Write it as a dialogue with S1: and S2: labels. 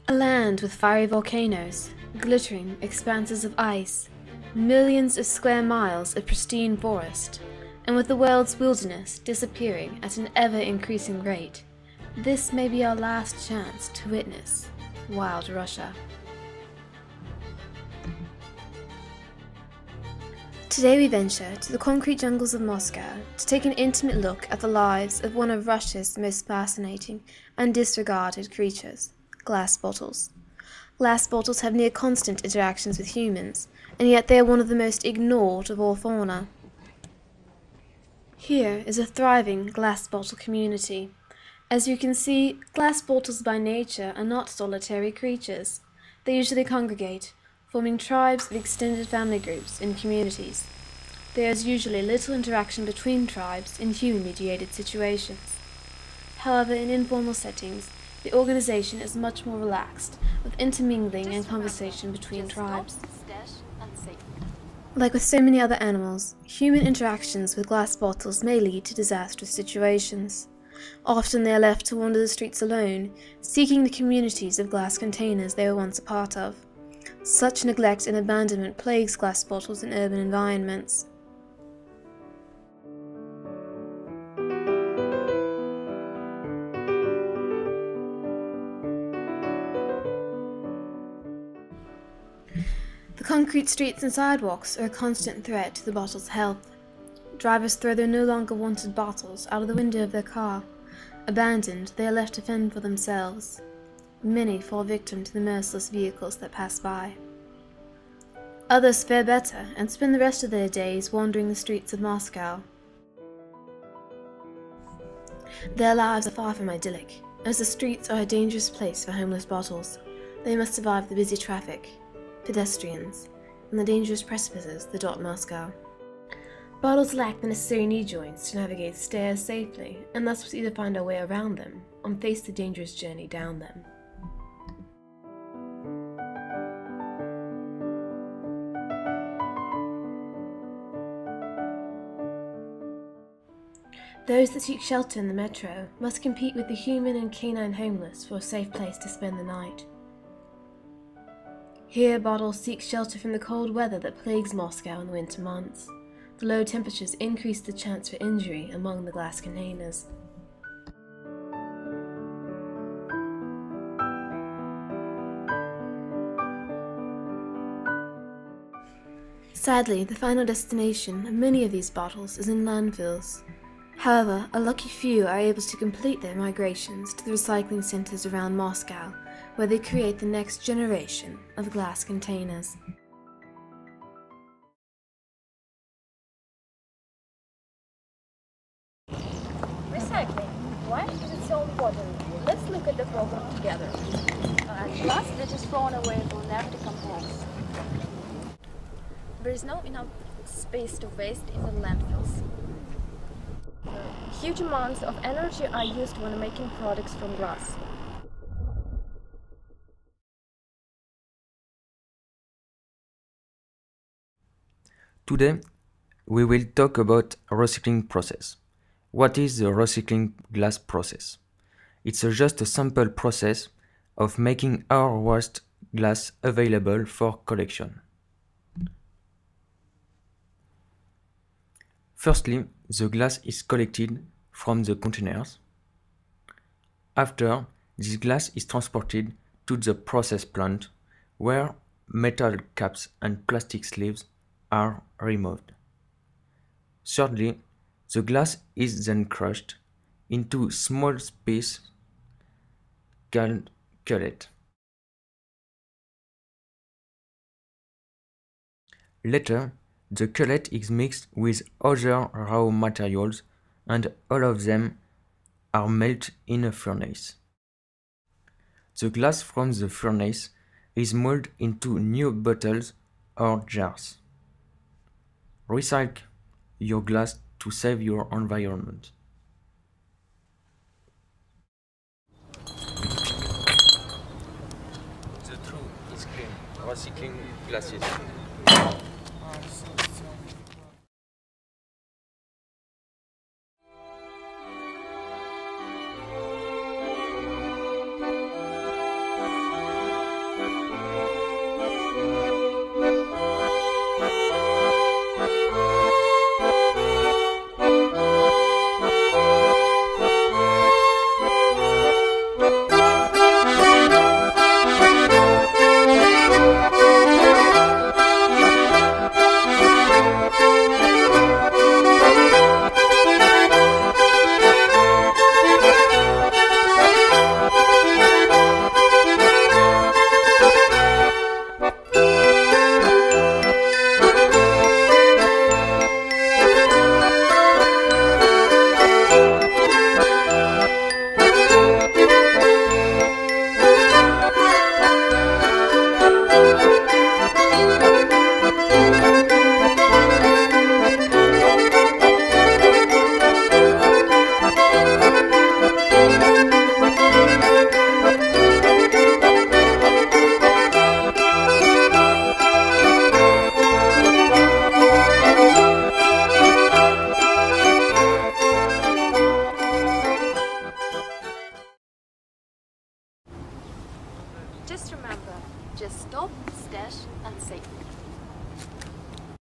S1: A land with fiery volcanoes, glittering expanses of ice, millions of square miles of pristine forest, and with the world's wilderness disappearing at an ever-increasing rate, this may be our last chance to witness wild Russia. Today we venture to the concrete jungles of Moscow to take an intimate look at the lives of one of Russia's most fascinating and disregarded creatures, glass bottles. Glass bottles have near constant interactions with humans, and yet they are one of the most ignored of all fauna. Here is a thriving glass bottle community. As you can see, glass bottles by nature are not solitary creatures. They usually congregate, forming tribes of extended family groups in communities. There is usually little interaction between tribes in human-mediated situations. However, in informal settings, the organization is much more relaxed, with intermingling and conversation between tribes. Like with so many other animals, human interactions with glass bottles may lead to disastrous situations. Often they are left to wander the streets alone, seeking the communities of glass containers they were once a part of. Such neglect and abandonment plagues glass bottles in urban environments. The concrete streets and sidewalks are a constant threat to the bottle's health. Drivers throw their no longer wanted bottles out of the window of their car. Abandoned, they are left to fend for themselves. Many fall victim to the merciless vehicles that pass by. Others fare better and spend the rest of their days wandering the streets of Moscow. Their lives are far from idyllic, as the streets are a dangerous place for homeless bottles. They must survive the busy traffic, pedestrians, and the dangerous precipices that dot Moscow. Bottles lack the necessary knee joints to navigate stairs safely, and thus must either find our way around them or face the dangerous journey down them. Those that seek shelter in the metro must compete with the human and canine homeless for a safe place to spend the night. Here, bottles seek shelter from the cold weather that plagues Moscow in the winter months. The low temperatures increase the chance for injury among the glass containers. Sadly, the final destination of many of these bottles is in landfills. However, a lucky few are able to complete their migrations to the recycling centers around Moscow, where they create the next generation of glass containers.
S2: Recycling. Why is it so important? Let's look at the problem together. Glass that is thrown away will never decompose. There is no enough space to waste in the landfills. Huge amounts of energy are used when making products from glass.
S3: Today, we will talk about recycling process. What is the recycling glass process? It's just a simple process of making our waste glass available for collection. Firstly, the glass is collected from the containers. After, this glass is transported to the process plant, where metal caps and plastic sleeves are removed. Thirdly, the glass is then crushed into small pieces called cullet. Later, the cullet is mixed with other raw materials and all of them are melted in a furnace. The glass from the furnace is molded into new bottles or jars. Recycle your glass to save your environment. The truth is clean. Recycling glasses.
S2: Just remember, just stop, stash and save.